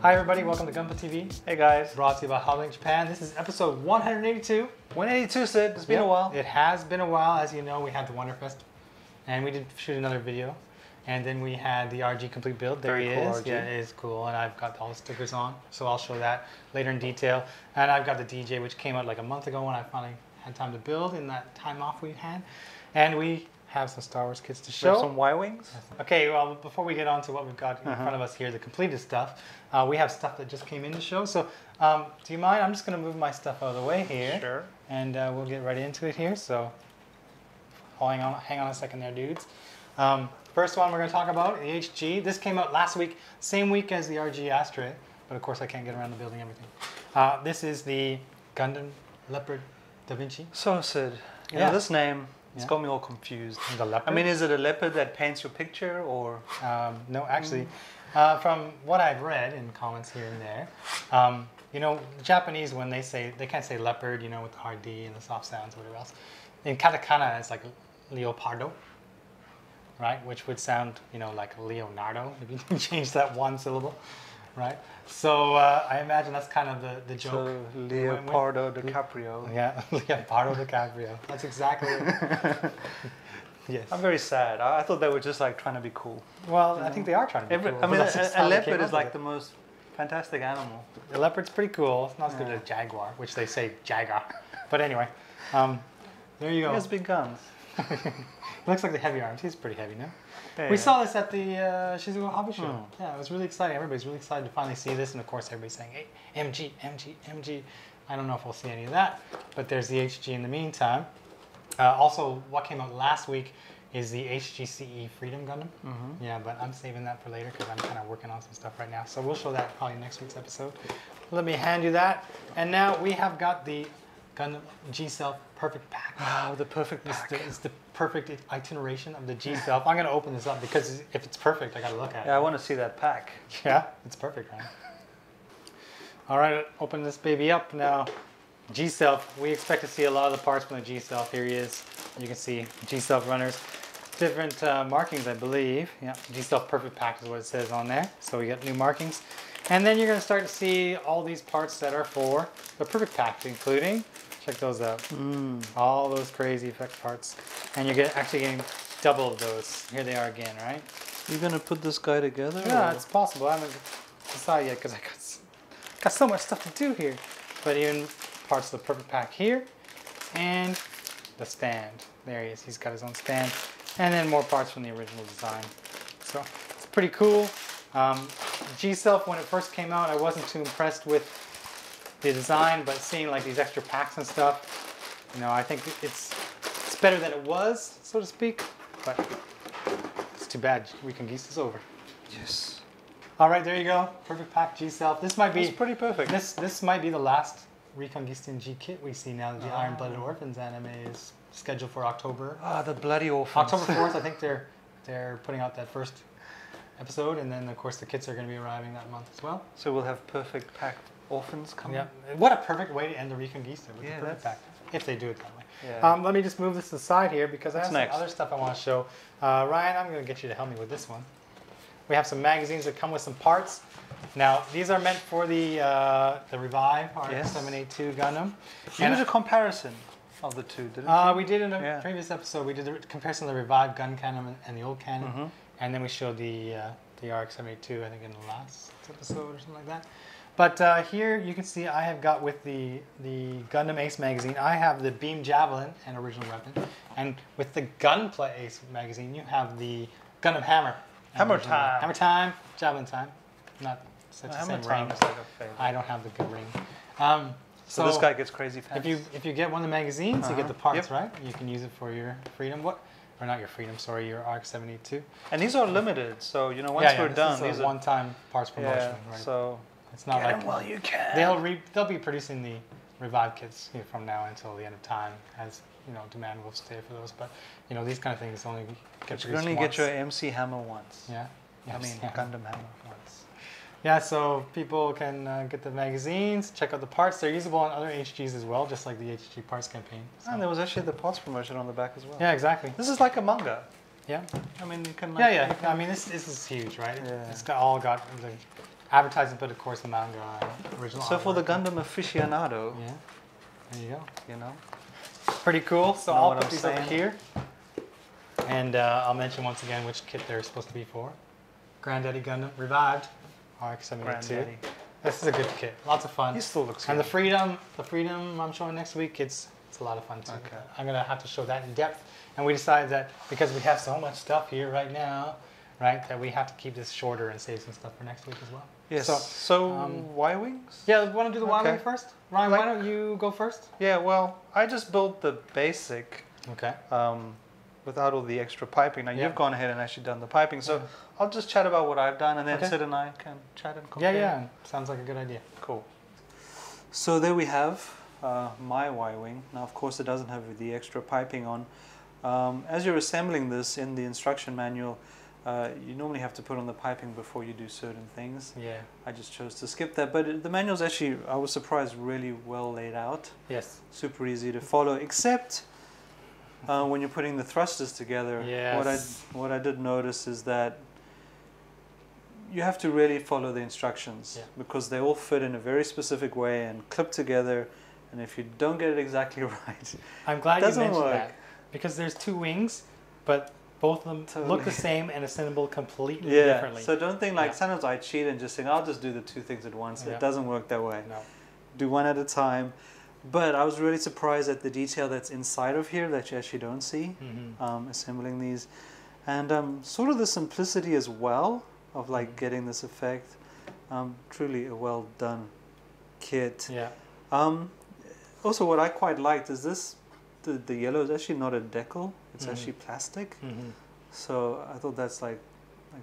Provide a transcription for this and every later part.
Hi everybody, welcome to Gunpla TV. Hey guys. Brought to you by Hollowing Japan. This is episode 182. 182, Sid. It's been a while. It has been a while. As you know, we had the Wonderfest and we did shoot another video. And then we had the RG complete build. There Very he cool is. RG. Yeah, it is cool. And I've got all the stickers on. So I'll show that later in detail. And I've got the DJ, which came out like a month ago when I finally had time to build in that time off we had. And we have some Star Wars kits to We show. have some Y-Wings. Okay, well, before we get on to what we've got in front of us here, the completed stuff, we have stuff that just came in to show. So, do you mind? I'm just going to move my stuff out of the way here. Sure. And we'll get right into it here. So, hang on a second there, dudes. First one we're going to talk about, the HG. This came out last week, same week as the RG Astra, but of course I can't get around to building everything. This is the Gundam Leopard Da Vinci. So Sid, you Yeah. know this name, it's Yeah. got me all confused. The leopard? I mean, is it a leopard that paints your picture or? No, actually, from what I've read in comments here and there, you know, the Japanese, when they can't say leopard, you know, with the hard D and the soft sounds or whatever else. In katakana, it's like leopardo, right? Which would sound, you know, like Leonardo if you change that one syllable, right? So I imagine that's kind of the joke. So Leopardo DiCaprio. Yeah, Leopardo DiCaprio. That's exactly it. Yes. I'm very sad. I thought they were just like trying to be cool. Well, I think they are trying to be cool. I but mean, that's just a how they came leopard up is with like it. the most fantastic animal. The leopard's pretty cool. It's not as good as a jaguar, which they say jaguar. But anyway, there you He go. has big guns. Looks like the heavy arms. He's pretty heavy now. Yeah, We yeah. saw this at the Shizuoka Hobby Show. Hmm. Yeah, it was really exciting. Everybody's really excited to finally see this. And of course, everybody's saying, hey, MG, MG, MG. I don't know if we'll see any of that. But there's the HG in the meantime. Also, what came out last week is the HGCE Freedom Gundam. Yeah, but I'm saving that for later because I'm kind of working on some stuff right now. So we'll show that probably next week's episode. Let me hand you that. And now we have got the Gundam G-Self Perfect Pack. Wow, the perfect pack. It's the perfect iteration of the G-Self. I'm going to open this up because if it's perfect, I got to look at it. Yeah, I want to see that pack. Yeah, it's perfect, right? All right, open this baby up now. G-Self, we expect to see a lot of the parts from the G-Self. Here he is. You can see G-Self runners. Different markings, I believe. Yeah, G-Self Perfect Pack is what it says on there. So we got new markings. And then you're going to start to see all these parts that are for the Perfect Pack, including, check those out, all those crazy effect parts. And you're actually getting double of those. Here they are again, right? You gonna put this guy together? Yeah, or? it's possible. I haven't decided yet because I got so much stuff to do here. But even parts of the Perfect Pack here and the stand. There he is. He's got his own stand. And then more parts from the original design. So it's pretty cool. G-Self, when it first came out, I wasn't too impressed with the design, but seeing like these extra packs and stuff, you know, I think it's better than it was, so to speak. But it's too bad. Reconquist is over. Yes. All right, there you go. Perfect Pack G-Self. This might be It's pretty perfect. This might be the last Reconquisting G kit we see now that the Iron Blooded Orphans anime is scheduled for October. Ah, the bloody orphans. October 4th, I think they're putting out that first episode, and then of course the kits are going to be arriving that month as well. So we'll have perfect pack orphans coming. Yeah, what a perfect way to end the Reconquista with Yeah, the Perfect Pack, if they do it that way. Yeah. Let me just move this aside here because I have What's some next? other stuff I want to show. Ryan, I'm going to get you to help me with this one. We have some magazines that come with some parts. Now, these are meant for the Revive RX-782 Gundam. You did a comparison of the two, didn't you? We did in a Yeah. previous episode. We did the comparison of the Revive gun cannon and the old cannon, and then we showed the RX-782, I think, in the last episode or something like that. But here you can see I have got with the Gundam Ace magazine, I have the Beam Javelin and original weapon, and with the Gunpla Ace magazine, you have the Gundam Hammer. Hammer time. Hammer time, Javelin time. Not such a Hammer same time ring. is like a favorite. I don't have the good ring. So this guy gets crazy fast. If you get one of the magazines, you get the parts, Yep. right? You can use it for your Freedom, or not your Freedom, sorry, your RX-782. And these are limited, so you know once we're done, this is these a are one-time parts promotion, yeah. right? So It's not get like 'em while you can. they'll be producing the Revive kits from now until the end of time, as you know, demand will stay for those. But you know, these kind of things only get But produced you can only once. get your MC Hammer once. Yeah. I mean yeah. Gundam Hammer once. Yeah, so people can get the magazines, check out the parts. They're usable on other HGs as well, just like the HG parts campaign. So. And there was actually the parts promotion on the back as well. Yeah, exactly. This is like a manga. Yeah. I mean, you can. Yeah, yeah. I mean, this is huge, right? Yeah. It's all got the advertising, but of course the manga original. So for the artwork. Gundam aficionado, Yeah, there you go. you know, Pretty cool. So Know I'll what put I'm these over saying? here. And I'll mention once again which kit they're supposed to be for. Granddaddy Gundam Revived RX-72. Granddaddy. This is a good kit. Lots of fun. He still looks And good. the Freedom I'm showing next week, it's a lot of fun too. Okay. I'm gonna have to show that in depth. And we decided that because we have so much stuff here right now, right, that we have to keep this shorter and save some stuff for next week as well. Yes. So, So, um, Y-wings? yeah, want to do the Y-wing Okay. first? Ryan, why don't you go first? Yeah, well, I just built the basic Okay. without all the extra piping. Now, Yeah. you've gone ahead and actually done the piping, so Yeah. I'll just chat about what I've done, and then Okay. Sid and I can chat and Yeah, compare. yeah. Sounds like a good idea. Cool. So there we have my Y-wing. Now, of course, it doesn't have the extra piping on. As you're assembling this in the instruction manual, you normally have to put on the piping before you do certain things. Yeah. I just chose to skip that, but the manual's actually, I was surprised, really well laid out. Yes. Super easy to follow, except when you're putting the thrusters together. Yes. What I did notice is that you have to really follow the instructions, Yeah. because they all fit in a very specific way and clip together, and if you don't get it exactly right, I'm glad you Doesn't mentioned work. that because there's two wings, but both of them Totally. look the same and assembled completely yeah. differently. So don't think like Yeah. sometimes I cheat and just think I'll just do the two things at once. Yeah. It doesn't work that way. No. Do one at a time. But I was really surprised at the detail that's inside of here that you actually don't see. Mm-hmm. Assembling these, and sort of the simplicity as well of like Mhm. getting this effect. Truly a well done kit. Yeah. Also, what I quite liked is this. The yellow is actually not a decal; it's Mhm. actually plastic. Mm-hmm. So I thought that's like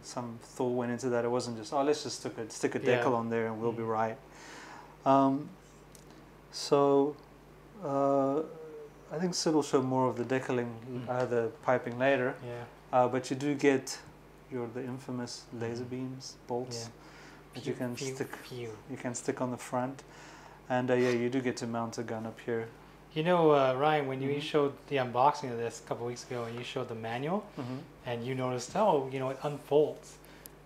some thought went into that. It wasn't just, oh, let's just stick a Yeah. decal on there and we'll be Mhm. right. So I think Sid will show more of the decaling, the piping later. Yeah. But you do get the infamous laser beams, bolts, Yeah. that you can stick. Pew. You can stick on the front, and yeah, you do get to mount a gun up here. You know, Ryan, when you Mhm. showed the unboxing of this a couple weeks ago, and you showed the manual, Mm-hmm. and you noticed, oh, you know, it unfolds,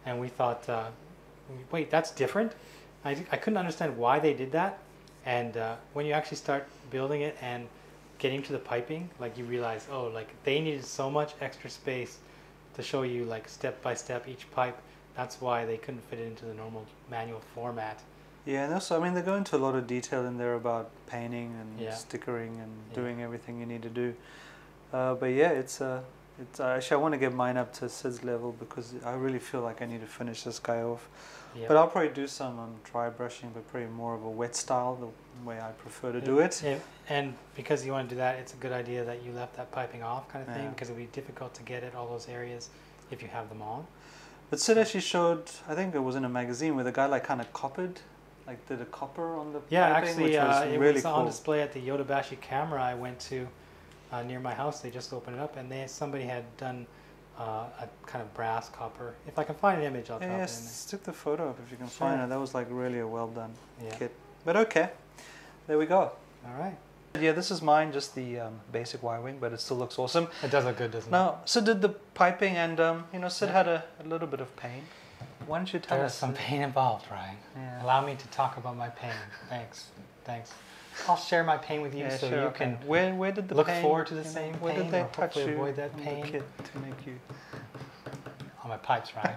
and we thought, wait, that's different. I couldn't understand why they did that, and when you actually start building it and getting to the piping, like you realize, oh, like they needed so much extra space to show you like step by step each pipe. That's why they couldn't fit it into the normal manual format. Yeah, and also, I mean, they go into a lot of detail in there about painting and Yeah. stickering and Yeah. doing everything you need to do. But yeah, it's actually I want to get mine up to Sid's level because I really feel like I need to finish this guy off. Yeah. But I'll probably do some dry brushing, but probably more of a wet style, the way I prefer to do it. And because you want to do that, it's a good idea that you left that piping off kind of thing, Yeah. because it would be difficult to get at all those areas if you have them on. But Sid actually showed, I think it was in a magazine, where the guy like kind of coppered, like did a copper on the Yeah, piping, actually, which was it really was cool. on display at the Yodobashi camera I went to near my house. They just opened it up, and somebody had done a kind of brass copper. If I can find an image, I'll drop Yeah, it in stick the photo up if you can Sure. find it. That was like really a well done there. Yeah. kit. But okay, there we go. All right. Yeah, this is mine, just the basic Y-wing, but it still looks awesome. It does look good, doesn't it? Now, Sid did the piping, and Sid Yeah. had a little bit of pain. Why don't you tell There's us? some pain involved, Ryan. Yeah. Allow me to talk about my pain. Thanks. I'll share my pain with you Yeah, so sure, you okay. can Where did the look pain, forward to the you know, same where pain, did they or touch hopefully you avoid that on the pain? kit to make you? on my pipes, Ryan.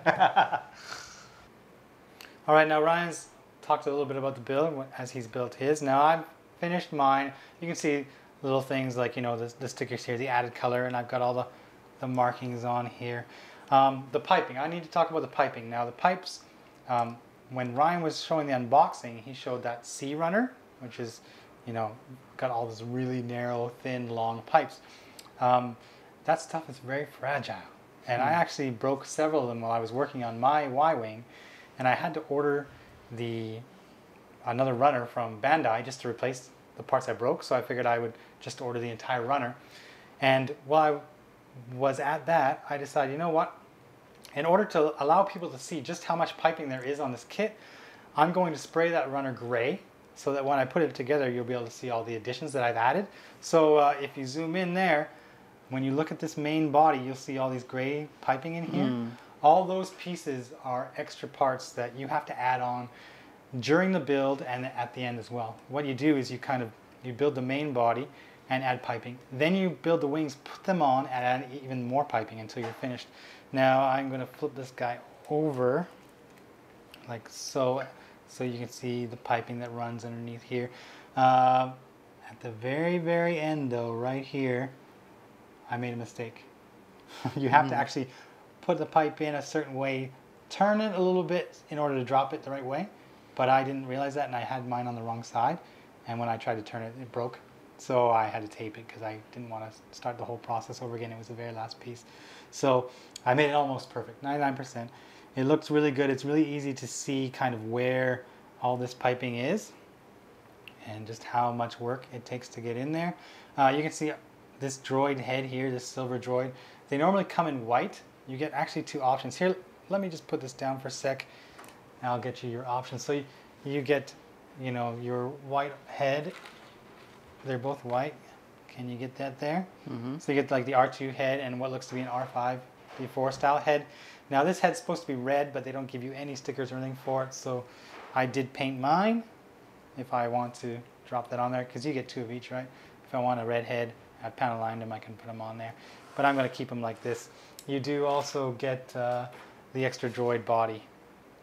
All right, now Ryan's talked a little bit about the build as he's built his. Now I've finished mine. You can see little things like, you know, the stickers here, the added color, and I've got all the markings on here. The piping, I need to talk about the piping. Now the pipes, when Ryan was showing the unboxing, he showed that Sea Runner, which is, you know, got all those really narrow, thin, long pipes. That stuff is very fragile. And I actually broke several of them while I was working on my Y-Wing, and I had to order another runner from Bandai just to replace the parts I broke, so I figured I would just order the entire runner. And while I was at that, I decided, you know what? In order to allow people to see just how much piping there is on this kit, I'm going to spray that runner gray so that when I put it together, you'll be able to see all the additions that I've added. So if you zoom in there, when you look at this main body, you'll see all these gray piping in here. All those pieces are extra parts that you have to add on during the build and at the end as well. What you do is you build the main body and add piping. Then you build the wings, put them on, and add even more piping until you're finished. Now I'm going to flip this guy over like so, so you can see the piping that runs underneath here. At the very end though, right here, I made a mistake. You have to actually put the pipe in a certain way, turn it a little bit in order to drop it the right way, but I didn't realize that, and I had mine on the wrong side, and when I tried to turn it, it broke. So I had to tape it because I didn't want to start the whole process over again. It was the very last piece. So I made it almost perfect, 99%. It looks really good. It's really easy to see kind of where all this piping is and just how much work it takes to get in there. You can see this droid head here, this silver droid. They normally come in white. You get actually two options. Here, let me just put this down for a sec, and I'll get you your options. So you get, you know, your white head. They're both white. Can you get that there? So you get like the R2 head and what looks to be an R5D4 style head. Now this head's supposed to be red, but they don't give you any stickers or anything for it. So I did paint mine if I want to drop that on there, because you get two of each, right? If I want a red head, I panel lined them, I can put them on there. But I'm going to keep them like this. You do also get the extra droid body,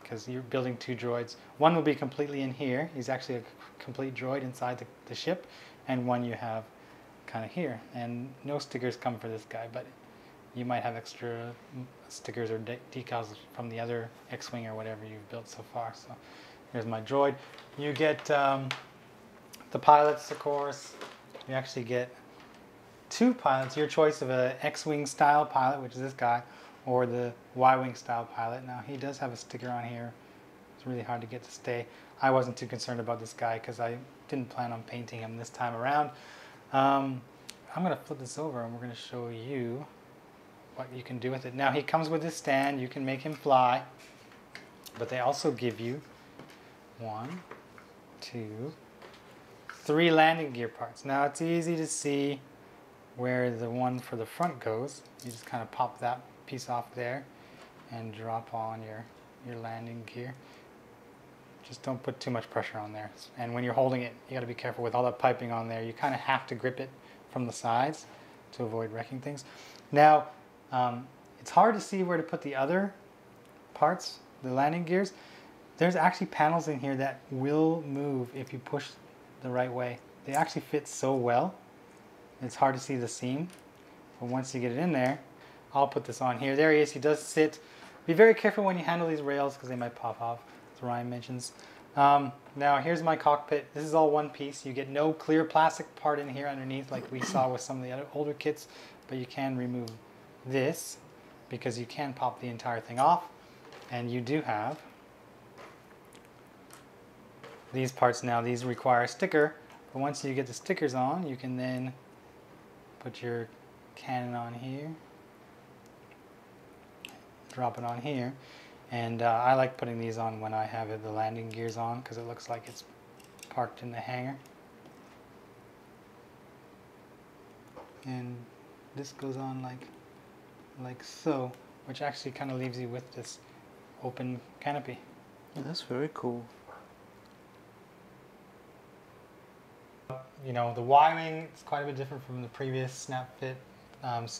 because you're building two droids. One will be completely in here. He's actually a complete droid inside the ship, and one you have kind of here. And no stickers come for this guy, but you might have extra stickers or decals from the other X-Wing or whatever you've built so far. So here's my droid. You get the pilots, of course. You actually get two pilots, your choice of a X-Wing style pilot, which is this guy, or the Y-Wing style pilot. Now he does have a sticker on here. It's really hard to get to stay. I wasn't too concerned about this guy because I didn't plan on painting him this time around. I'm going to flip this over and we're going to show you what you can do with it. Now he comes with his stand. You can make him fly, but they also give you 1, 2, 3 landing gear parts. Now it's easy to see where the one for the front goes. You just kind of pop that piece off there and drop on your landing gear. Just don't put too much pressure on there. And when you're holding it, you got to be careful with all that piping on there. You kind of have to grip it from the sides to avoid wrecking things. Now, it's hard to see where to put the other parts, the landing gears. There's actually panels in here that will move if you push the right way. They actually fit so well. It's hard to see the seam, but once you get it in there, I'll put this on here. There he is. He does sit. Be very careful when you handle these rails because they might pop off, as Ryan mentions. Now here's my cockpit. This is all one piece. You get no clear plastic part in here underneath like we saw with some of the other older kits, but you can remove this because you can pop the entire thing off. And you do have these parts now. These require a sticker, but once you get the stickers on, you can then put your cannon on here, drop it on here, and I like putting these on when I have the landing gears on because it looks like it's parked in the hangar. And this goes on like so, which actually kind of leaves you with this open canopy. Yeah, that's very cool. You know, the Y-Wing is quite a bit different from the previous Snap Fit.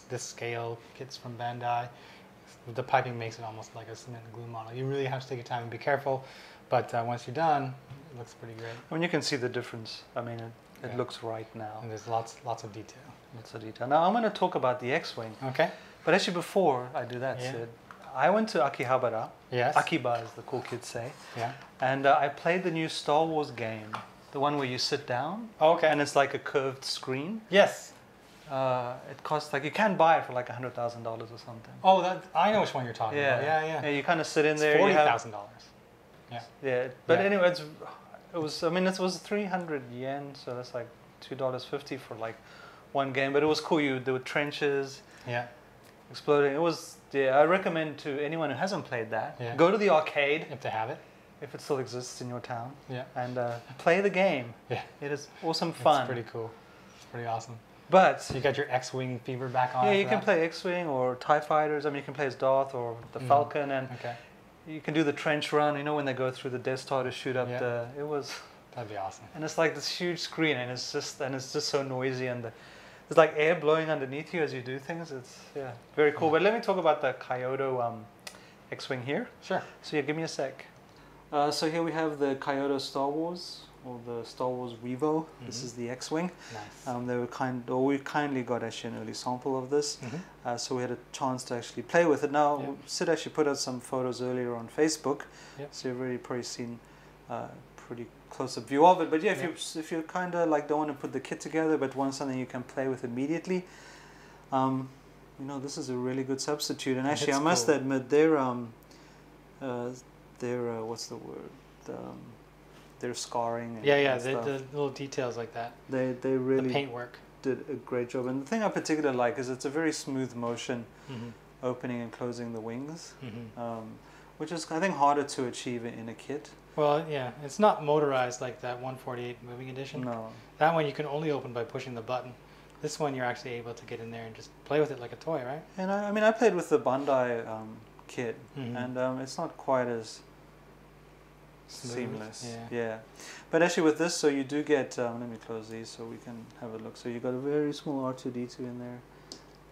This scale kits from Bandai. The piping makes it almost like a cement and glue model. You really have to take your time and be careful, but once you're done, it looks pretty great. I mean, you can see the difference. I mean, it looks right now. And there's lots of detail. Lots of detail. Now I'm going to talk about the X-Wing. Okay. But actually, before I do that, Sid, I went to Akihabara. Yes. Akiba, as the cool kids say. Yeah. And I played the new Star Wars game, the one where you sit down. Oh, okay. And it's like a curved screen. Yes. It costs like, you can buy it for like $100,000 or something. Oh, I know which one you're talking about. Yeah, you kind of sit in there. $40,000. Yeah. Yeah, but anyway, it was 300 yen, so that's like $2.50 for like one game. But it was cool. There were trenches. Yeah. Exploding. It was. Yeah, I recommend to anyone who hasn't played that, go to the arcade if they have it, if it still exists in your town. Yeah. And play the game. Yeah. It is awesome fun. It's pretty cool. It's pretty awesome. But So you got your X-Wing fever back on. yeah, after you can that? play X-Wing or TIE fighters. I mean, you can play as Darth or the Falcon, and Okay. you can do the trench run. You know, when they go through the Death Star to shoot up Yeah. the. It was, That'd be awesome. and it's like this huge screen, and it's just so noisy, and there's like air blowing underneath you as you do things. It's very cool. But let me talk about the Kyoto X-Wing here. Sure. So yeah, give me a sec. So here we have the Kyoto Star Wars, or the Star Wars Revo. This is the X-Wing. Nice. We kindly got actually an early sample of this, Mm-hmm. so we had a chance to actually play with it. Now, Yeah. Sid actually put out some photos earlier on Facebook, Yep. so you've already probably seen pretty close up view of it. But yeah, if you kind of like don't want to put the kit together, but want something you can play with immediately, this is a really good substitute. And actually, It's I must cool. admit, their what's the word? Their scarring. And Yeah, stuff. the little details like that. They The really paintwork. did a great job. And the thing I particularly like is it's a very smooth motion, Mm-hmm. opening and closing the wings, Mm-hmm. which is I think harder to achieve in a kit. Well, yeah, it's not motorized like that 148 moving edition. No. That one you can only open by pushing the button. This one you're actually able to get in there and just play with it like a toy, right? And I mean I played with the Bandai kit, Mhm. and it's not quite as Smooth, seamless. yeah. But actually with this, so you do get. Let me close these so we can have a look. So you got a very small R2D2 in there,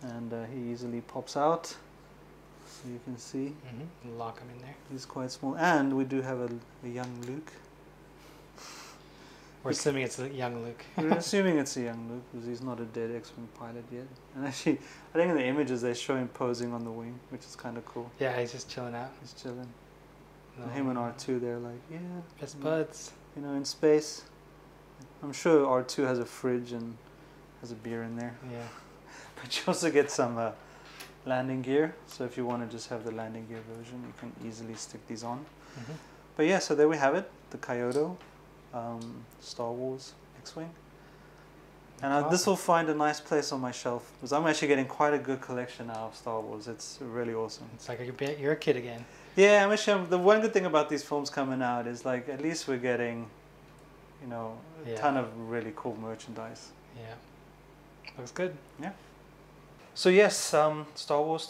and he easily pops out. So you can see Mm-hmm. Lock them in there. he's quite small, and we do have a young Luke. We're assuming it's a young Luke. We're assuming it's a young Luke because he's not a dead X-Wing pilot yet. And actually, I think in the images they show him posing on the wing, which is kind of cool. Yeah, he's just chilling out. He's chilling. No. And him and R2, they're like, yeah, Best buds. in space. I'm sure R2 has a fridge and has a beer in there. Yeah. But you also get some landing gear. So if you want to just have the landing gear version, you can easily stick these on. Mm-hmm. But yeah, so there we have it, the Kyoto Star Wars X-Wing. And this will find a nice place on my shelf because I'm actually getting quite a good collection now of Star Wars. It's really awesome. It's like you're a kid again. Yeah, the one good thing about these films coming out is like at least we're getting, a Yeah. ton of really cool merchandise. Yeah. Looks good. So yes, Star Wars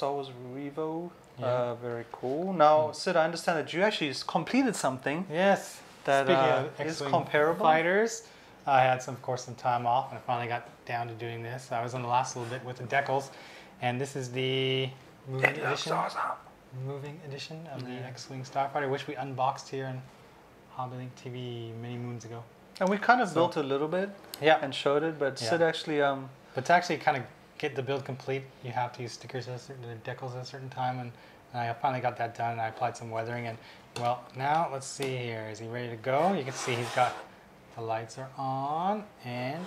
Revo, Yeah. very cool. Now, Sid, I understand that you actually completed something Yes. that Speaking of is X-Wing comparable. fighters, I had some time off, and I finally got down to doing this. I was on the last little bit with the decals, and this is the moving edition of the X-Wing Starfighter, which we unboxed here in Hobbylink TV many moons ago. And we kind of built a little bit Yeah. and showed it, but Yeah. Sid actually But to actually kind of get the build complete, you have to use stickers at the decals at a certain time, and I finally got that done. And I applied some weathering, and well, now let's see here. Is he ready to go? You can see he's got the lights are on, and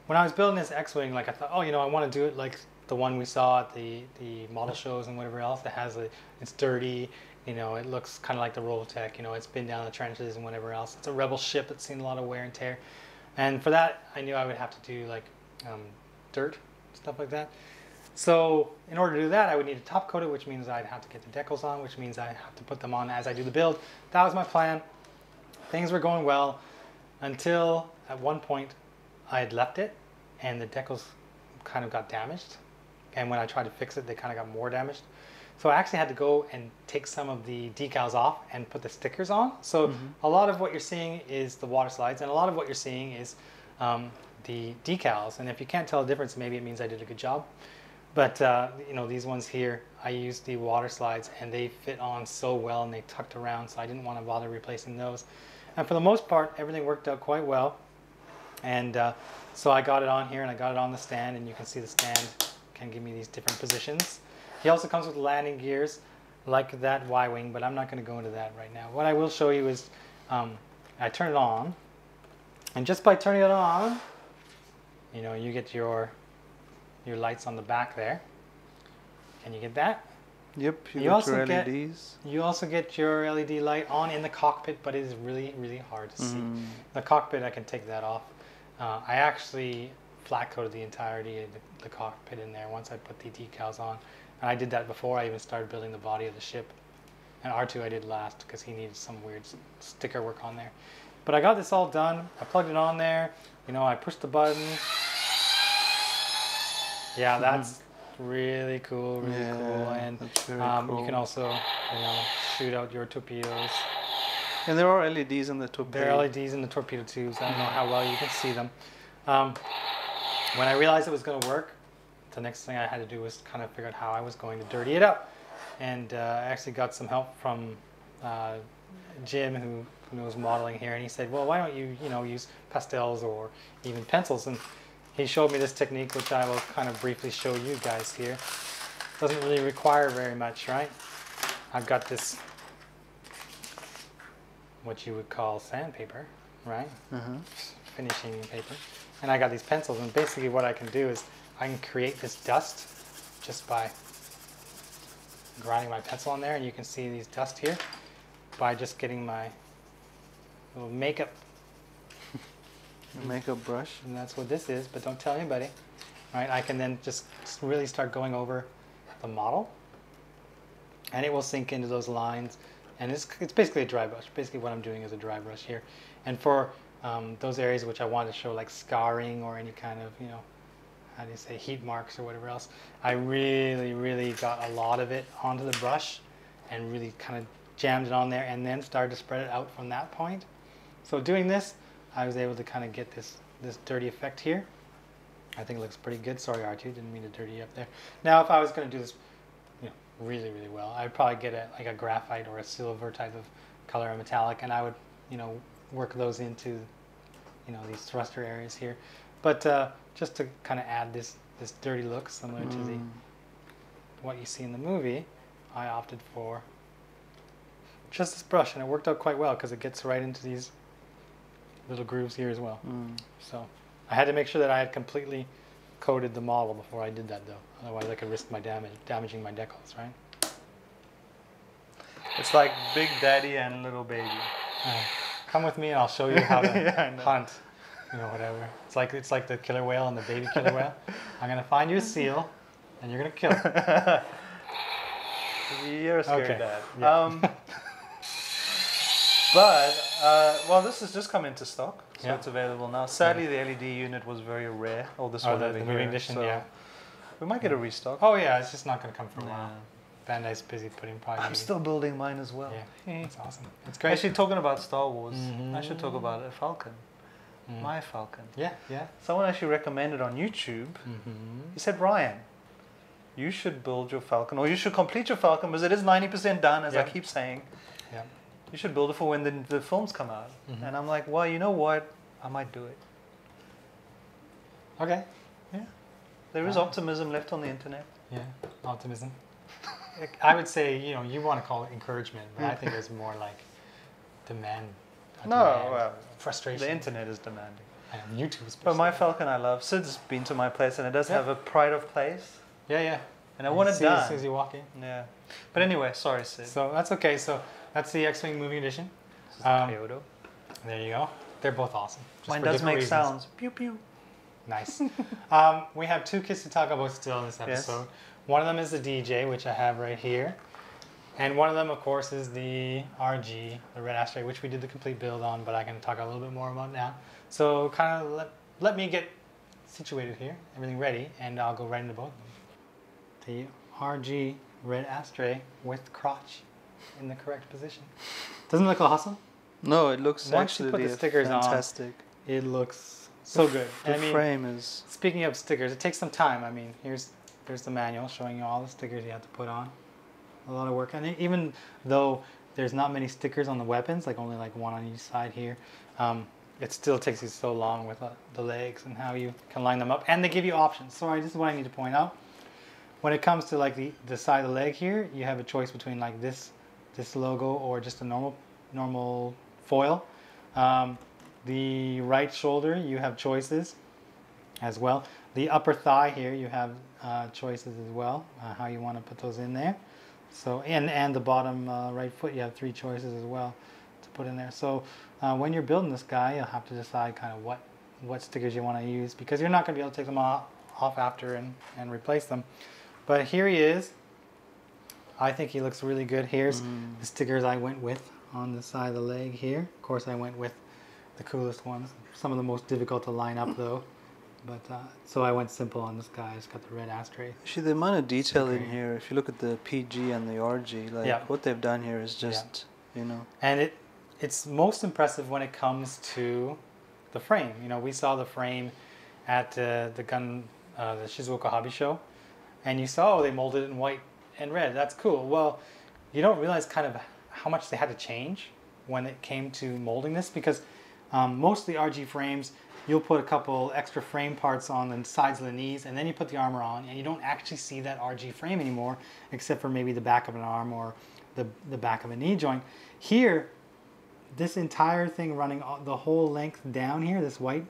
when I was building this X-Wing, like I thought, I want to do it like the one we saw at the model shows and whatever else. That has it's dirty. It looks kind of like the Robotech. It's been down the trenches and whatever else. It's a Rebel ship that's seen a lot of wear and tear. And for that, I knew I would have to do like dirt, stuff like that. So in order to do that, I would need to top coat it, which means I'd have to get the decals on, which means I have to put them on as I do the build. That was my plan. Things were going well until at one point I had left it and the decals kind of got damaged. And when I tried to fix it, they kind of got more damaged. So I actually had to go and take some of the decals off and put the stickers on. So a lot of what you're seeing is the water slides, and a lot of what you're seeing is the decals. And if you can't tell the difference, maybe it means I did a good job. But these ones here, I used the water slides, and they fit on so well, and they tucked around, so I didn't want to bother replacing those. And for the most part, everything worked out quite well. And so I got it on here, and I got it on the stand, and you can see the stand can give me these different positions. He also comes with landing gears like that Y-Wing, but I'm not going to go into that right now. What I will show you is I turn it on, and just by turning it on, you get your lights on the back there. Can you get that? Yep, You got also your get- LEDs. You also get your LED light on in the cockpit, but it is really, really hard to see. The cockpit, I can take that off. I actually flat coated the entirety of the cockpit in there once I put the decals on. And I did that before I even started building the body of the ship. And R2 I did last because he needed some weird sticker work on there. But I got this all done. I plugged it on there. You know, I pushed the button. Yeah, that's really cool, really cool. And that's very you can also, you know, shoot out your torpedoes. And there are LEDs in the torpedo. There are LEDs in the torpedo tubes. I don't know how well you can see them. When I realized it was going to work, the next thing I had to do was kind of figure out how I was going to dirty it up. And I actually got some help from Jim, who knows modeling here, and he said, well, why don't you, you know, use pastels or even pencils? And he showed me this technique, which I will kind of briefly show you guys here. Doesn't really require very much, right? I've got this, what you would call sandpaper, right? Finishing paper. And I got these pencils, and basically what I can do is I can create this dust just by grinding my pencil on there, and you can see these dust here by just getting my little makeup brush. And that's what this is, but don't tell anybody. Right? I can then just really start going over the model, and it will sink into those lines. And it's basically a dry brush. Basically what I'm doing is a dry brush here. And for those areas which I want to show, like scarring or any kind of, you know, how do you say, heat marks or whatever else, I really got a lot of it onto the brush and really kind of jammed it on there, and then started to spread it out from that point. So doing this, I was able to kind of get this dirty effect here. I think it looks pretty good. Sorry, Archie, didn't mean to dirty you up there. Now, if I was going to do this, you know, really well, I'd probably get like a graphite or a silver type of color, a metallic, and I would, you know, work those into, you know, these thruster areas here. But just to kind of add this dirty look, similar to what you see in the movie, I opted for just this brush, and it worked out quite well because it gets right into these little grooves here as well. So I had to make sure that I had completely coated the model before I did that, though. Otherwise I could risk my damaging my decals, right? It's like Big Daddy and Little Baby. Come with me and I'll show you how to hunt. You know, whatever. It's like the killer whale and the baby killer whale. I'm gonna find you a seal, and you're gonna kill it. You're a scared dad. Yeah. Well, this has just come into stock, so it's available now. Sadly, the LED unit was very rare. Oh, this one over the here. moving edition, so yeah. We might get a restock. Oh yeah, it's just not gonna come for a while. Bandai's busy putting probably. I'm still building mine as well. Yeah, that's awesome. It's great. Actually, talking about Star Wars, I should talk about a Falcon. My Falcon. Yeah. Someone actually recommended on YouTube. He said, Ryan, you should build your Falcon, or you should complete your Falcon, because it is 90% done, as I keep saying. Yeah. You should build it for when the films come out. And I'm like, well, you know what? I might do it. Okay. Yeah. There is optimism left on the internet. Yeah, optimism. I would say, you know, you want to call it encouragement, but I think it's more like demand. Well, frustration. The internet is demanding. And YouTube's. But my Falcon I love. Sid's been to my place, and it does have a pride of place. Yeah. And I want it done. As soon as you walk in. Yeah. But anyway, sorry, Sid. So that's okay. So that's the X-Wing Moving Edition. This is Kyoto. There you go. They're both awesome. Mine does make sounds. Pew pew. Nice. We have two kits to talk about still in this episode. Yes. One of them is the DJ, which I have right here. And one of them, of course, is the RG, the Red Ashtray, which we did the complete build on, but I can talk a little bit more about now. So kind of let me get situated here, everything ready, and I'll go right into both of them. The RG Red Ashtray with crotch in the correct position. Doesn't it look awesome? No, it looks Once you put the stickers fantastic. On, it looks so good. The frame is... Speaking of stickers, it takes some time. I mean, there's the manual showing you all the stickers you have to put on. A lot of work. And even though there's not many stickers on the weapons, like only like one on each side here, it still takes you so long with the legs and how you can line them up. And they give you options. Sorry, this is what I need to point out. When it comes to like the side of the leg here, you have a choice between like this logo or just a normal foil. The right shoulder, you have choices as well. The upper thigh here, you have choices as well, how you want to put those in there. So and the bottom right foot, you have 3 choices as well to put in there. So when you're building this guy, you'll have to decide kind of what stickers you want to use, because you're not going to be able to take them off after and replace them. But here he is. I think he looks really good. Here's the stickers I went with on the side of the leg here. Of course, I went with the coolest ones. Some of the most difficult to line up though. But so I went simple on this guy. It's got the red ashtray. Actually, the amount of detail in Sticker. here, if you look at the PG and the RG, like Yeah. what they've done here is just, you know. And it's most impressive when it comes to the frame. You know, we saw the frame at the Shizuoka Hobby Show, and you saw they molded it in white and red. That's cool. Well, you don't realize kind of how much they had to change when it came to molding this, because most of the RG frames, you'll put a couple extra frame parts on the sides of the knees, and then you put the armor on, and you don't actually see that RG frame anymore, except for maybe the back of an arm or the back of a knee joint. Here, this entire thing running the whole length down here, this white,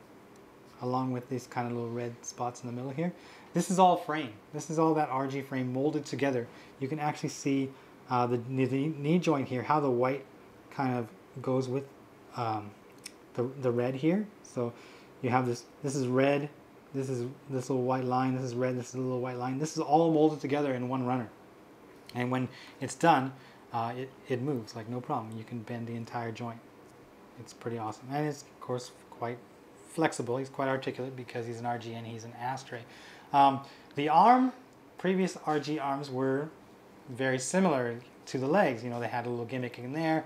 along with these kind of little red spots in the middle here, this is all frame. This is all that RG frame molded together. You can actually see the knee joint here, how the white kind of goes with the red here. So you have this is red, this is this little white line, this is red, this is a little white line. This is all molded together in one runner. And when it's done, it moves like no problem. You can bend the entire joint. It's pretty awesome. And it's, of course, quite flexible. He's quite articulate because he's an RG and he's an ashtray. The arm, previous RG arms were very similar to the legs. You know, they had a little gimmick in there.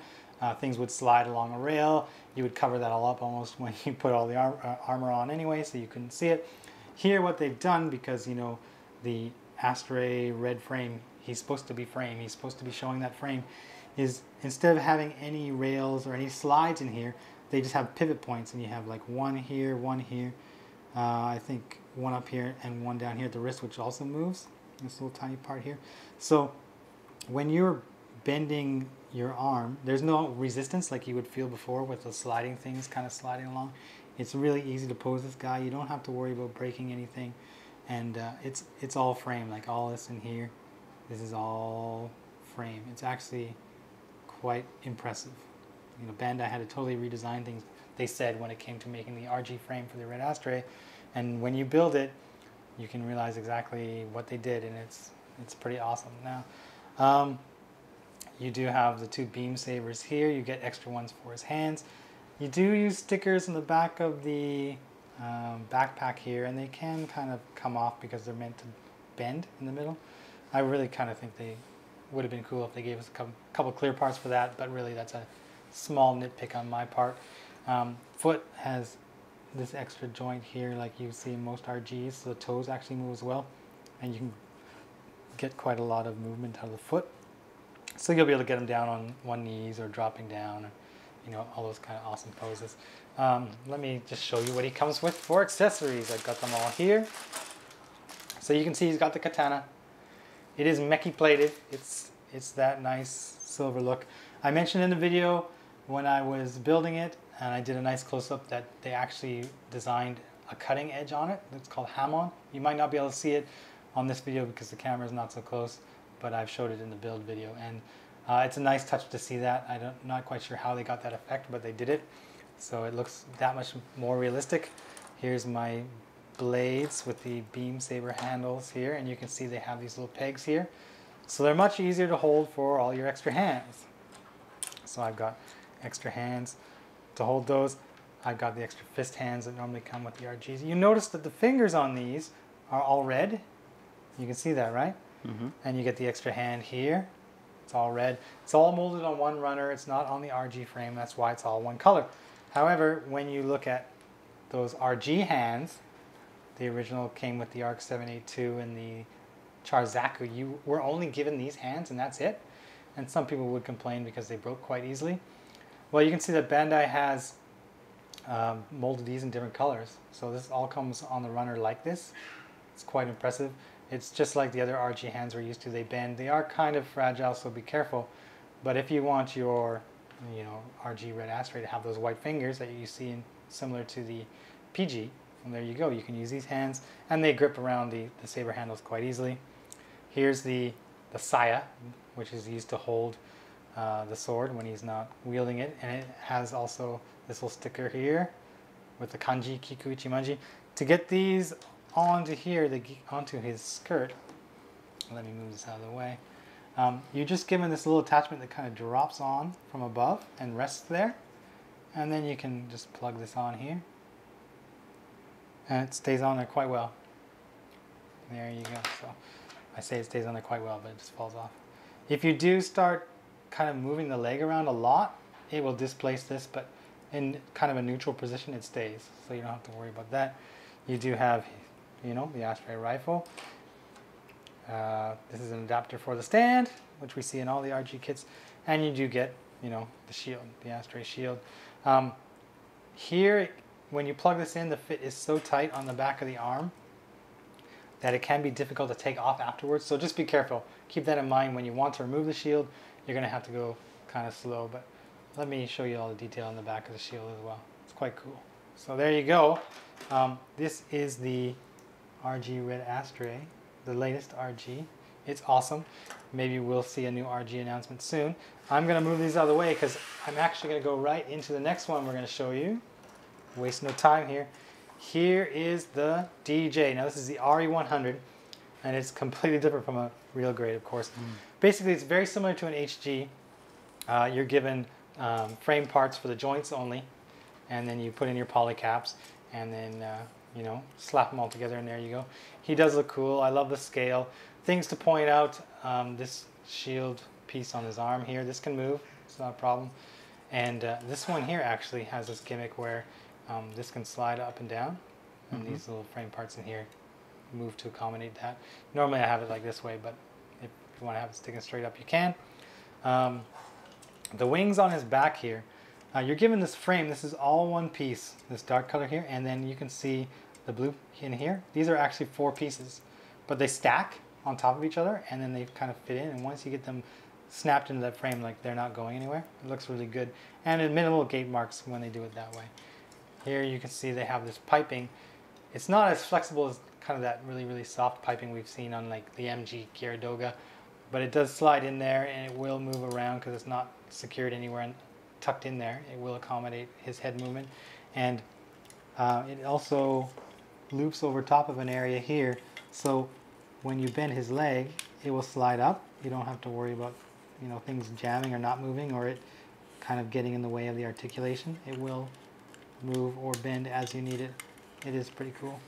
Things would slide along a rail. You would cover that all up almost when you put all the armor on anyway, so you couldn't see it. Here, what they've done, because, you know, the ashtray red frame, he's supposed to be frame, he's supposed to be showing that frame, is instead of having any rails or any slides in here, they just have pivot points, and you have like one here, I think one up here, and one down here at the wrist, which also moves, this little tiny part here. So when you're bending your arm, there's no resistance like you would feel before with the sliding things kind of sliding along. It's really easy to pose this guy. You don't have to worry about breaking anything, and it's all frame. Like all this in here, this is all frame. It's actually quite impressive. You know, Bandai had to totally redesign things, they said, when it came to making the RG frame for the red ashtray, and when you build it, you can realize exactly what they did, and it's pretty awesome. Now, you do have the two beam sabers here. You get extra ones for his hands. You do use stickers in the back of the backpack here, and they can kind of come off because they're meant to bend in the middle. I really kind of think they would have been cool if they gave us a couple clear parts for that, but really that's a small nitpick on my part. Foot has this extra joint here like you see in most RGs, so the toes actually move as well, and you can get quite a lot of movement out of the foot. So you'll be able to get them down on one knees or dropping down, or, you know, all those kind of awesome poses. Let me just show you what he comes with for accessories. I've got them all here. So you can see he's got the katana. It is mechi plated. It's that nice silver look. I mentioned in the video when I was building it, and I did a nice close-up, that they actually designed a cutting edge on it. It's called hamon. You might not be able to see it on this video because the camera is not so close, but I've showed it in the build video, and it's a nice touch to see that. I'm not quite sure how they got that effect, but they did it, so it looks that much more realistic. Here's my blades with the beam saber handles here, and you can see they have these little pegs here, so they're much easier to hold for all your extra hands. So I've got extra hands to hold those. I've got the extra fist hands that normally come with the RGs. You notice that the fingers on these are all red. You can see that, right? Mm-hmm. And you get the extra hand here. It's all red. It's all molded on one runner. It's not on the RG frame. That's why it's all one color. However, when you look at those RG hands, the original came with the ARC 782 and the Charzaku. You were only given these hands and that's it. And some people would complain because they broke quite easily. Well, you can see that Bandai has molded these in different colors. So this all comes on the runner like this. It's quite impressive. It's just like the other RG hands we're used to. They bend. They are kind of fragile, so be careful. But if you want your, you know, RG red ashtray to have those white fingers that you see similar to the PG, and there you go. You can use these hands, and they grip around the saber handles quite easily. Here's the saya, which is used to hold the sword when he's not wielding it, and it has also this little sticker here with the kanji Kiku Ichimanji. To get these onto here, onto his skirt, let me move this out of the way, you're just given this little attachment that kind of drops on from above and rests there, And then you can just plug this on here. And it stays on there quite well. There you go. So I say it stays on there quite well, but it just falls off. If you do start kind of moving the leg around a lot, it will displace this, but in kind of a neutral position it stays. So you don't have to worry about that. You do have, you know, the ashtray rifle. This is an adapter for the stand, which we see in all the RG kits. And you do get, you know, the shield, the ashtray shield. Here, when you plug this in, the fit is so tight on the back of the arm that it can be difficult to take off afterwards. So just be careful. Keep that in mind when you want to remove the shield. You're going to have to go kind of slow. But let me show you all the detail on the back of the shield as well. It's quite cool. So there you go. This is the RG Red Ashtray, the latest RG. It's awesome. Maybe we'll see a new RG announcement soon. I'm going to move these out of the way because I'm actually going to go right into the next one we're going to show you. Waste no time here. Here is the DJ. Now this is the RE100 and it's completely different from a real grade, of course. Basically it's very similar to an HG. You're given frame parts for the joints only, and then you put in your poly caps and then you know, slap them all together and there you go. He does look cool. I love the scale. Things to point out, this shield piece on his arm here, this can move, it's not a problem. And this one here actually has this gimmick where this can slide up and down, and these little frame parts in here move to accommodate that. Normally I have it like this way, but if you want to have it sticking straight up, you can. The wings on his back here, you're given this frame. This is all one piece, this dark color here, and then you can see the blue in here. These are actually 4 pieces, but they stack on top of each other, and then they kind of fit in, and once you get them snapped into that frame, like they're not going anywhere. It looks really good, and minimal gate marks when they do it that way. Here you can see they have this piping. It's not as flexible as kind of that really, really soft piping we've seen on like the MG Gyaradoga, but it does slide in there and it will move around because it's not secured anywhere and tucked in there. It will accommodate his head movement, and it also loops over top of an area here, so when you bend his leg it will slide up. You don't have to worry about, you know, things jamming or not moving or it kind of getting in the way of the articulation. It will move or bend as you need it. It is pretty cool.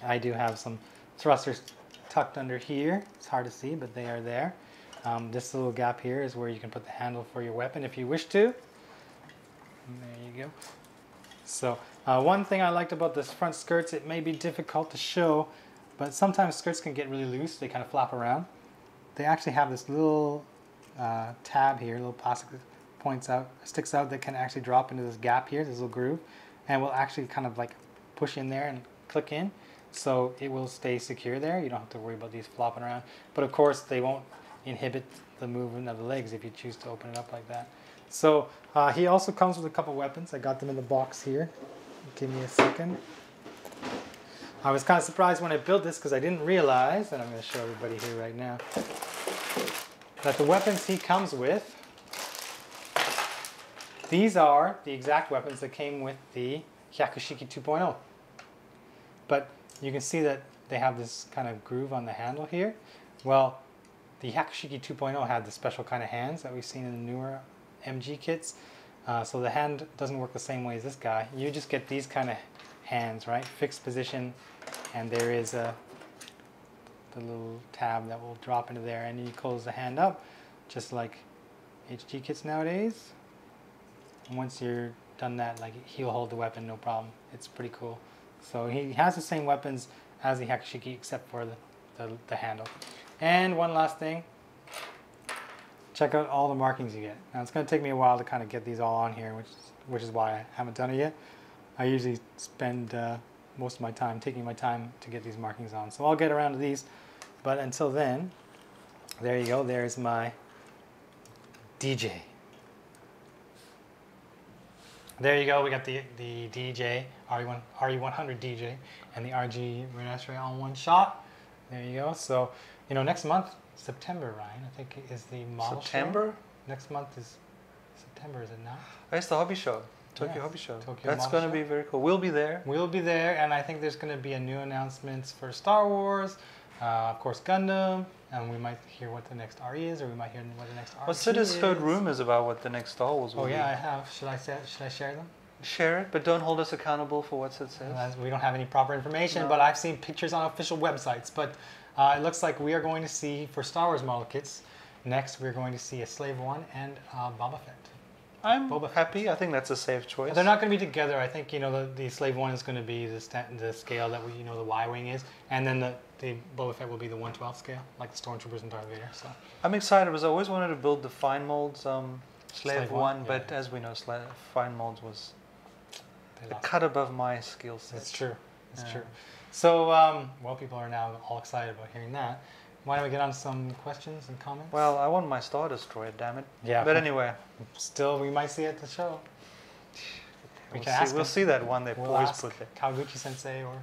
I do have some thrusters tucked under here. It's hard to see, but they are there. This little gap here is where you can put the handle for your weapon if you wish to. And there you go. So one thing I liked about this front skirts, it may be difficult to show, but sometimes skirts can get really loose. They kind of flap around. They actually have this little tab here, little plastic that sticks out that can actually drop into this gap here, this little groove, and will actually kind of like push in there and click in. So it will stay secure there. You don't have to worry about these flopping around. But of course they won't inhibit the movement of the legs if you choose to open it up like that. So he also comes with a couple weapons. I got them in the box here. Give me a second. I was kind of surprised when I built this because I didn't realize, and I'm going to show everybody here right now, that the weapons he comes with, these are the exact weapons that came with the Hyakushiki 2.0. But you can see that they have this kind of groove on the handle here. Well, the Hyakushiki 2.0 had the special kind of hands that we've seen in the newer MG kits. So the hand doesn't work the same way as this guy. You just get these kind of hands, right? Fixed position, and there is the little tab that will drop into there, and you close the hand up, just like HG kits nowadays. And once you're done that, like, he'll hold the weapon, no problem. It's pretty cool. So he has the same weapons as the Hyakushiki except for the handle. And one last thing, check out all the markings you get. Now it's going to take me a while to kind of get these all on here, which is why I haven't done it yet. I usually spend most of my time taking my time to get these markings on. So I'll get around to these, but until then, there you go. There's my DJ. There you go. We got the DJ, RE100 DJ, and the RG Red Ashtray all in one shot. There you go. So, you know, next month, September, Ryan, I think is the model September? show. Next month is September, is it not? Oh, it's the hobby show. Tokyo Yes, Hobby Show. Tokyo That's Model going to Show. be very cool. We'll be there. We'll be there, and I think there's going to be a new announcements for Star Wars, of course Gundam, and we might hear what the next RE is, or we might hear what the next RG Well, Sid has heard is. rumors about what the next Star Wars will Oh be. yeah, I have. Should I share them? Share it, but don't hold us accountable for what Sid says. As we don't have any proper information, No. but I've seen pictures on official websites. But it looks like we are going to see, for Star Wars model kits, next we're going to see a Slave One and Boba Fett. I'm Boba Fett. happy. I think that's a safe choice. They're not going to be together. I think the Slave One is going to be the scale that the Y-wing is, and then the Boba Fett will be the 1/12 scale, like the Stormtroopers and Darth Vader. So I'm excited because I always wanted to build the fine molds Slave One, yeah. but as we know, fine molds was they a lost. cut above my skill set. It's true. It's Yeah. true. So, well, people are now all excited about hearing that. Why don't we get on to some questions and comments? Well, I want my Star Destroyer, damn it. Yeah. But anyway, Still, we might see it at the show. We we'll can see, ask we'll him. see that one they've We'll always ask put there. Kawaguchi Sensei or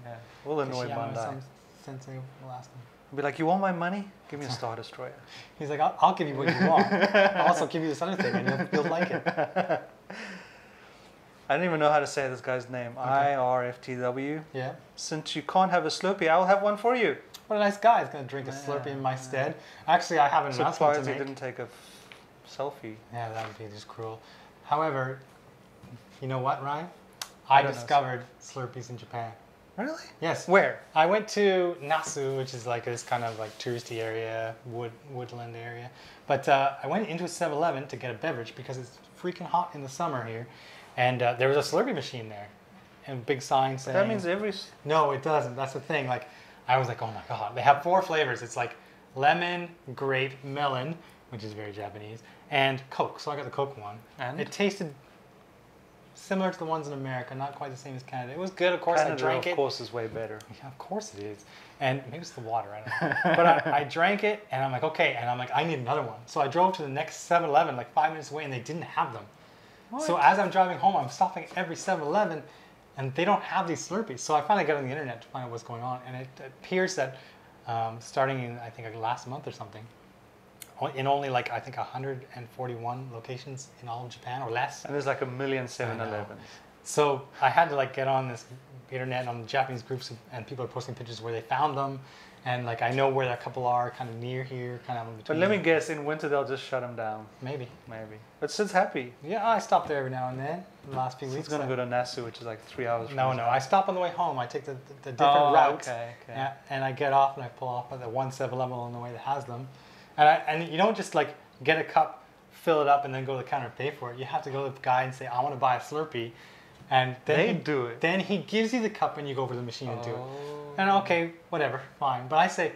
Yeah. We'll annoy Kishiyama Bandai. Sensei. We'll ask him. Be like, you want my money? Give me a Star Destroyer. He's like, I'll give you what you want. I'll also give you this other thing, and you'll like it. I don't even know how to say this guy's name. Okay. IRFTW. Yeah. Since you can't have a Slurpee, I'll have one for you. What a nice guy. He's going to drink a Slurpee in my stead. Actually, I have an announcement Surprised to he make. didn't take a selfie. Yeah, that would be just cruel. However, you know what, Ryan? I I don't know, discovered Slurpees in Japan. Really? Yes. Where? I went to Nasu, which is like this kind of like touristy area, woodland area. But I went into a 7-Eleven to get a beverage because it's freaking hot in the summer here. And there was a Slurpee machine there. And a big sign saying... That means every... No, it doesn't. That's the thing. Like, I was like, oh my God. They have 4 flavors. It's like lemon, grape, melon, which is very Japanese, and Coke. So I got the Coke one. And? It tasted similar to the ones in America, not quite the same as Canada. It was good, of course. Canada, I drank of it. course, is way better. Yeah, of course it is. And maybe it's the water, I don't know. But I drank it, and I'm like, okay. And I'm like, I need another one. So I drove to the next 7-Eleven, like 5 minutes away, and they didn't have them. What? So as I'm driving home, I'm stopping at every 7-Eleven, and they don't have these Slurpees. So I finally got on the internet to find out what's going on, and it appears that starting in, I think, like last month or something, in only like, I think 141 locations in all of Japan or less. And there's like 1 million 7-Elevens. So I had to like get on this internet on the Japanese groups, and people are posting pictures where they found them, and like I know where a couple are, kind of near here, kind of in But between. let me guess, in winter they'll just shut them down. Maybe. Maybe. But Sid's happy. Yeah, I stopped there every now and then. The last few Sid's weeks. going to go to Nasu, which is like 3 hours from No, his no. house. I stop on the way home. I take the different route. Okay, okay. Yeah, and I get off and I pull off at the 7-Eleven on the way that has them. And you don't just like get a cup, fill it up, and then go to the counter and pay for it. You have to go to the guy and say, I want to buy a Slurpee. And then They he, do it. Then he gives you the cup and you go over to the machine and do it. Oh. And okay, whatever, fine. But I say,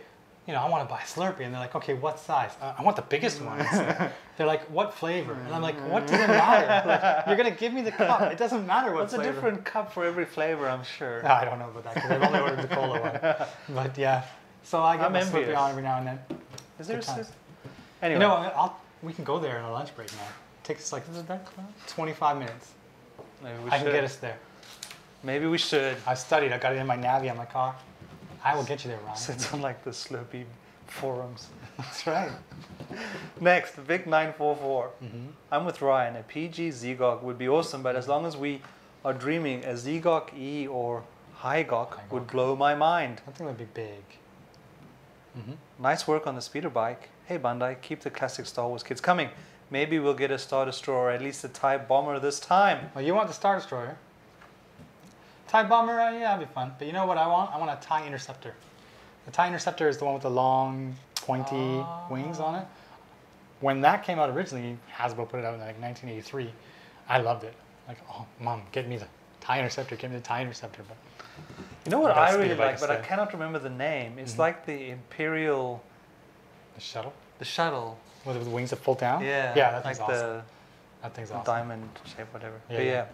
I want to buy a Slurpee. And they're like, okay, what size? I want the biggest one. They're like, what flavor? And I'm like, what does it matter? Like, you're going to give me the cup. It doesn't matter what It's flavor. a different cup for every flavor, I'm sure. I don't know about that because I've only ordered the cola one. But yeah, so I get I'm my Slurpee envious. on every now and then. Is there Good a times. Anyway. We can go there on a lunch break now. It takes like Is it that close? 25 minutes. Maybe we I should. can get us there. Maybe we should. I've studied. I got it in my Navi on my car. I will get you there, Ryan. Sits on like the Slurpee forums. That's right. Next, Vic944. Mm-hmm. I'm with Ryan. A PG Zegok would be awesome, but as long as we are dreaming, a Zegok E or Hygok would blow my mind. I think that'd be big. Mm-hmm. Nice work on the speeder bike. Hey Bandai, keep the classic Star Wars kits coming. Maybe we'll get a Star Destroyer or at least a TIE Bomber this time. Well, you want the Star Destroyer. TIE Bomber, yeah, that'd be fun. But you know what I want? I want a TIE Interceptor. The TIE Interceptor is the one with the long, pointy wings on it. When that came out originally, Hasbro put it out in like 1983. I loved it. Like, oh, Mom, get me the TIE Interceptor. Get me the TIE Interceptor. But You know what I got a I really speeder bike like, but I instead. cannot remember the name. It's like the Imperial, the shuttle the shuttle. with the wings that fold down. Yeah, Yeah, that like thing's awesome. That thing's the awesome. diamond shape, whatever. Yeah, But yeah. yeah.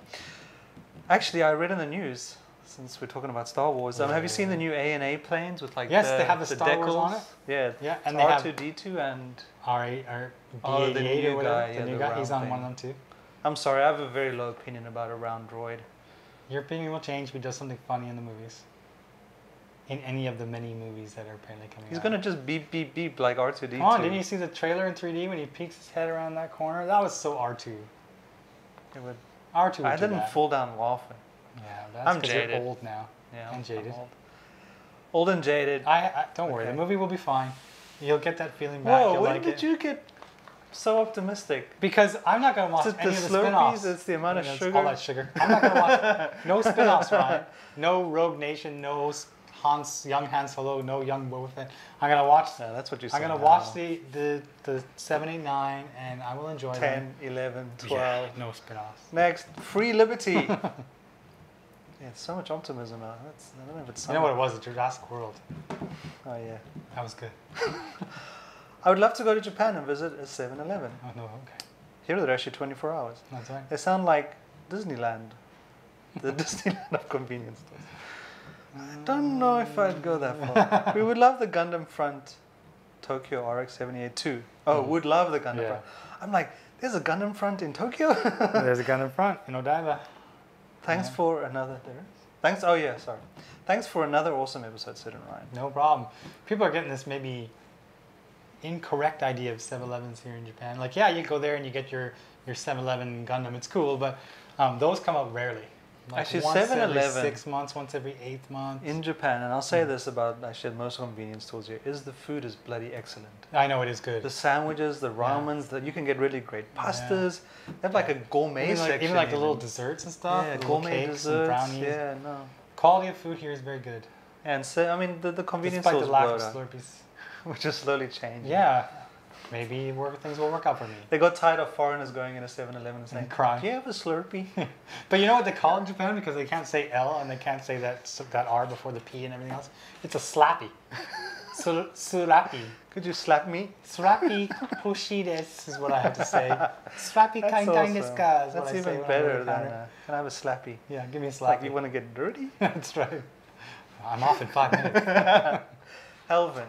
Actually, I read in the news, since we're talking about Star Wars, have you seen the new A&A planes with like Yes, they have the Star Wars on decals? it. Yeah, Yeah, and they have R2-D2 and... R8 or Oh, the B88 new or whatever. guy, The yeah, new the guy. He's on round one of them too. I'm sorry, I have a very low opinion about a round droid. Your opinion will change if he does something funny in the movies. In any of the many movies that are apparently coming He's out. gonna just beep, beep, beep like R2-D2. Come on, didn't you see the trailer in 3D when he peeks his head around that corner? That was so R2. It would, R2 would I do didn't that. fall down laughing. Yeah, that's I'm 'cause you're jaded. old now. Yeah, And I'm jaded. Old and jaded. I don't worry, Okay. the movie will be fine. You'll get that feeling back. Whoa, You'll when like did it. you get so optimistic? Because I'm not going to watch Is it any the of the Slurpees? spin-offs. It's the amount of It's sugar? all that sugar. I'm not going to watch no spin-offs, Ryan. No Rogue Nation, no young Han Solo, no young Boba Fett. I'm going to watch. No, that's what you I'm said. going to watch the 7, 8, 9, and I will enjoy 10, them. 11, 12. Yeah, no spin-offs. Next, Free Liberty. Yeah, so much optimism now. I don't know if it's You know what it was? The Jurassic World. Oh, yeah. That was good. I would love to go to Japan and visit a 7-Eleven. Oh, no, okay. Here they're actually 24 hours. That's right. They sound like Disneyland. The Disneyland of convenience stores. I don't know if I'd go that far. We would love the Gundam Front Tokyo RX-78 too. Oh, would love the Gundam Yeah. Front. I'm like, there's a Gundam Front in Tokyo? There's a gun in front in Odaiba. Thanks Yeah. for another... There is? Thanks, oh yeah, sorry. Thanks for another awesome episode, Sid and Ryan. No problem. People are getting this maybe incorrect idea of 7-Elevens here in Japan. Like, yeah, you go there and you get your 7-Eleven Gundam. It's cool, but those come out rarely. Like Actually, once every 7-Eleven 6 months, once every 8 months. In Japan, and I'll say this about actually most convenience stores here, is the food is bloody excellent. I know it is good. The sandwiches, the ramens, that you can get really great pastas. They have like a gourmet section. Even like the little desserts and stuff. Yeah, the little gourmet cakes and desserts. brownies. Yeah, no. Quality of food here is very good. And so, I mean, the convenience Despite stores the lack blow of it up, Slurpees. which is slowly changing. Yeah. Maybe things will work out for me. They got tired of foreigners going into 7-Eleven and saying, And crying. do you have a Slurpee? But you know what they call it in Japan? Because they can't say L and they can't say that R before the P and everything else. It's a slappy. Surapi. Could you slap me? Surapi hoshi desu is what I have to say. Surapi That's kaintai desu ka is what That's I say even when I better go to than, the counter. can I have a slappy? Yeah, give me a Like slappy. you want to get dirty? That's right. I'm off in 5 minutes. Helvin.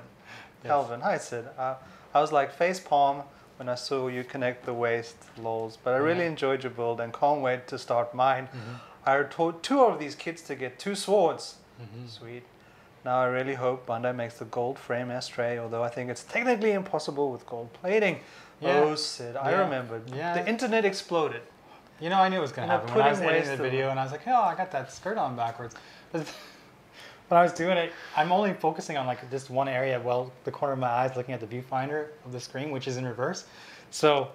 Yes. Helvin. Hi, Sid. I was like face palm when I saw you connect the waist, lols. But I really enjoyed your build and can't wait to start mine. I taught 2 of these kids to get 2 swords. Sweet. Now I really hope Bandai makes the gold frame ashtray, although I think it's technically impossible with gold plating. Yeah. Oh, Sid, I Yeah. remembered. Yeah. The internet exploded. You know, I knew it was going to And happen when I was putting editing the waist video and I was like, oh, I got that skirt on backwards. But when I was doing it, I'm only focusing on like just one area, well, the corner of my eyes looking at the viewfinder of the screen, which is in reverse. So,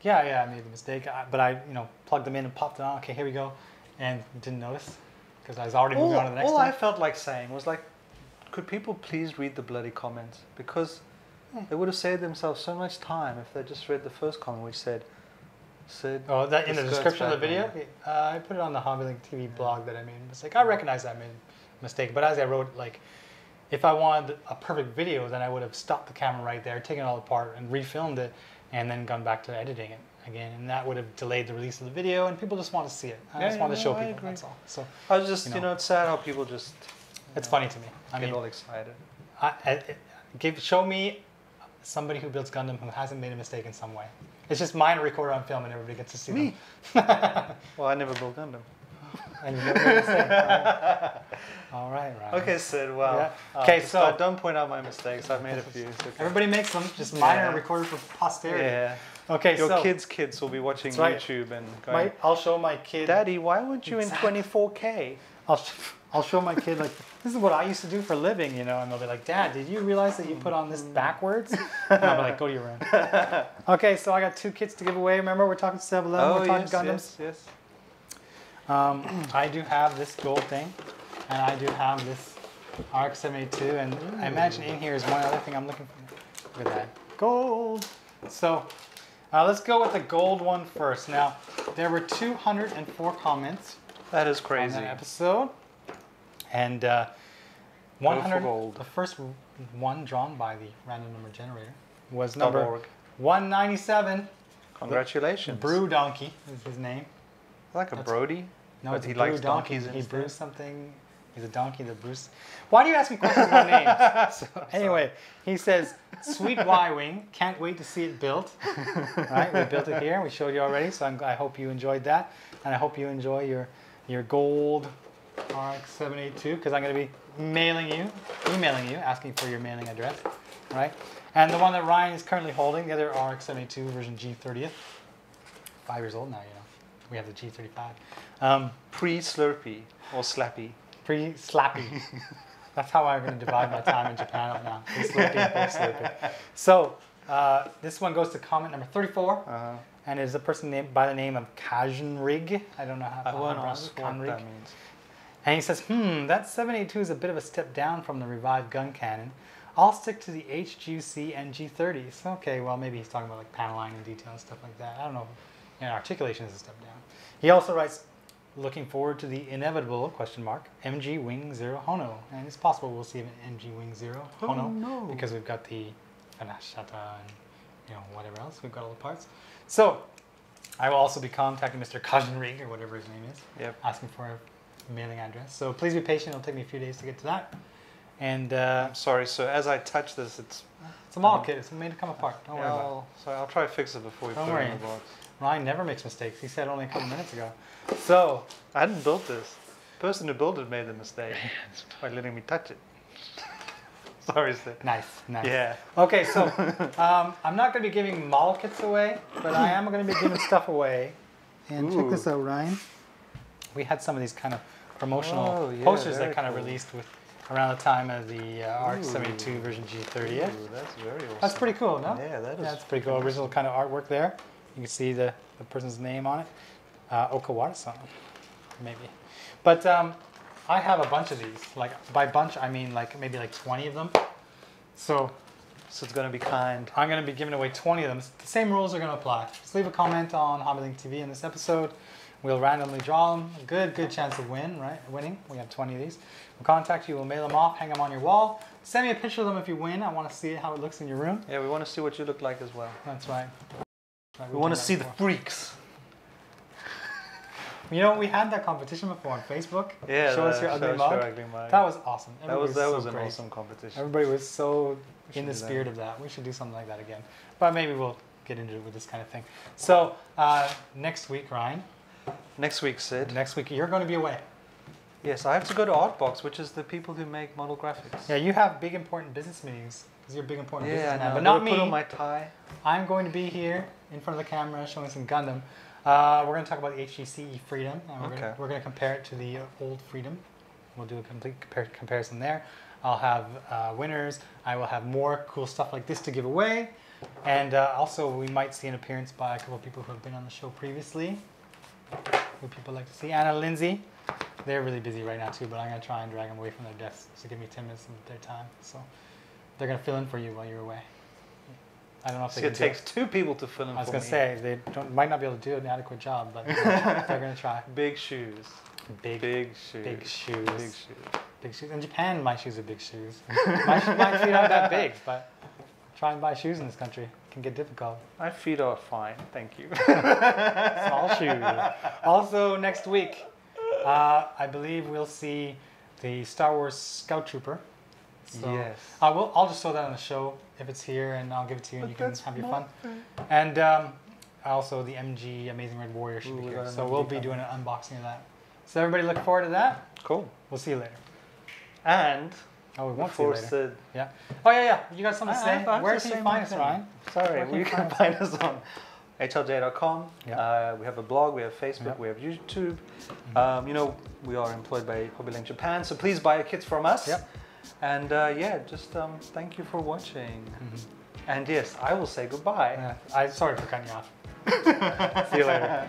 yeah, I made the mistake. But I, plugged them in and popped it on. Okay, here we go. And didn't notice because I was already moving on to the next all one. I felt like saying was like, could people please read the bloody comments? Because they would have saved themselves so much time if they just read the first comment, which said, Sid. Oh, that in the skirt's description of the back video? on. I put it on the Hobbylink TV blog that I made a mistake. I recognize I made a mistake, but as I wrote, like, if I wanted a perfect video, then I would have stopped the camera right there, taken it all apart, and refilmed it, and then gone back to editing it again, and that would have delayed the release of the video, and people just want to see it. I just want to show I people, agree. that's all. So I was just, You know. it's sad how people just it's funny to me. I get mean, all excited. show me somebody who builds Gundam who hasn't made a mistake in some way. It's just mine recorded on film, and everybody gets to see Me. them. Well, I never built Gundam. And you never made a mistake. All right, Ryan. Okay, Sid, well. Yeah. Okay, just so- don't point out my mistakes. I've made a few. It's okay. Everybody makes them, just mine Yeah. are recorded for posterity. Yeah. Okay, Your so kids will be watching That's right. YouTube and going, I'll show my kid. Daddy, why weren't you Exactly. in 24K? I'll show my kid like this is what I used to do for a living, and they'll be like, Dad, did you realize that you put on this backwards? And I'll be like, go to your room. Okay, so I got 2 kits to give away. Remember, we're talking 7-Eleven, we're talking Gundams. yes. I do have this gold thing, and I do have this RX-782, and I imagine in here is one other thing I'm looking for. Look at that. Gold! So, let's go with the gold one first. Now, there were 204 comments That is on crazy. that episode, and for 100. gold. The first one drawn by the random number generator was .org. number 197. Congratulations. Brew Donkey is his name. Like a That's- Brody. No, But it's he a brew likes donkey. donkeys He instead. brews something. He's a donkey that brews. Why do you ask me questions about names? So, anyway, he says, "Sweet Y-wing, can't wait to see it built." Right, we built it here. We showed you already. So I hope you enjoyed that, and I hope you enjoy your gold RX-782 because I'm going to be emailing you, asking for your mailing address, right? And the one that Ryan is currently holding, the other RX-782 version G30th, 5 years old now. We have the G35. Pre-Slurpee or Slappy. Pre-slappy. That's how I'm going to divide my time in Japan up now. He's sleeping, both sleeping. So this one goes to comment number 34, and it is a person named by the name of Kajenrig. I don't know how I to won't pronounce ask it. what Kajenrig. that means. And he says, that 782 is a bit of a step down from the revived gun cannon. I'll stick to the HGC NG30s. Okay, well, maybe he's talking about like panel line and detail and stuff like that. I don't know. Yeah, articulation is a step down. He also writes, looking forward to the inevitable, MG Wing Zero Hono. And it's possible we'll see an MG Wing Zero Hono no. because we've got the Fanashata and whatever else. We've got all the parts. So I will also be contacting Mr. Kajenrig, or whatever his name is, asking for a mailing address. So please be patient. It'll take me a few days to get to that. And I'm sorry, so as I touch this, it's a model kit. It's made to come apart. Don't worry about it. So I'll try to fix it before we Don't put worry. it in the box. Ryan never makes mistakes. He said only a couple minutes ago. So I hadn't built this. The person who built it made the mistake by letting me touch it. Sorry, Sid. nice. Yeah. Okay, so I'm not going to be giving model kits away, but I am going to be giving stuff away. And check this out, Ryan. We had some of these kind of promotional posters that kind of released with around the time of the RX-72 version G30. Ooh, that's very awesome. That's pretty cool, no? Yeah, that is. That's pretty cool. Original kind of artwork there. You can see the person's name on it. Okawara-san, maybe. But I have a bunch of these. Like by bunch, I mean like maybe like 20 of them. So it's going to be kind. I'm going to be giving away 20 of them. The same rules are going to apply. Just leave a comment on Hobbylink TV in this episode. We'll randomly draw them. A good chance of winning. We have 20 of these. We'll contact you. We'll mail them off. Hang them on your wall. Send me a picture of them if you win. I want to see how it looks in your room. Yeah, we want to see what you look like as well. That's right. We want to see the freaks. You know, we had that competition before on Facebook. Yeah, Show us your ugly mug. That was awesome. That was so an great. awesome competition. Everybody was so in the spirit of that. We should do something like that again. But maybe we'll get into it with this kind of thing. So next week, Ryan. Next week, Sid. Next week, you're going to be away. Yes, I have to go to Artbox, which is the people who make model graphics. Yeah, you have big important business meetings because you're a big important businessman. Yeah, but not me. Put on my tie. I'm going to be here in front of the camera showing some Gundam. We're going to talk about the HGC Freedom. And we're going to compare it to the old Freedom. We'll do a complete comparison there. I'll have winners. I will have more cool stuff like this to give away. And also, we might see an appearance by a couple of people who have been on the show previously, who people like to see. Anna Lindsay. They're really busy right now too, but I'm going to try and drag them away from their desks to give me 10 minutes of their time. So they're going to fill in for you while you're away. I don't know if they can do it. It takes two people to fill in for me. I was going to say, they might not be able to do an adequate job, but they're going to try. Big shoes. Big shoes. Big shoes. Big shoes. In Japan, my shoes are big shoes. My feet aren't that big, but try and buy shoes in this country. It can get difficult. My feet are fine, thank you. Small shoes. Also, next week, I believe we'll see the Star Wars Scout Trooper. So yes. I'll just show that on the show if it's here, and I'll give it to you, and you can have your fun. And also the MG Amazing Red Warrior should be here. So we'll be doing an unboxing of that. So everybody look forward to that. Cool. We'll see you later. And we won't see you later. Sid. Yeah. Oh yeah. You got something to say? Where can you find us, Ryan? Sorry, you can find us on HLJ.com. Yep. We have a blog, we have Facebook, we have YouTube. You know, we are employed by Hobbylink Japan, so please buy your kits from us. Yep. And just thank you for watching. And yes, I will say goodbye. I'm sorry for cutting you off. See you later.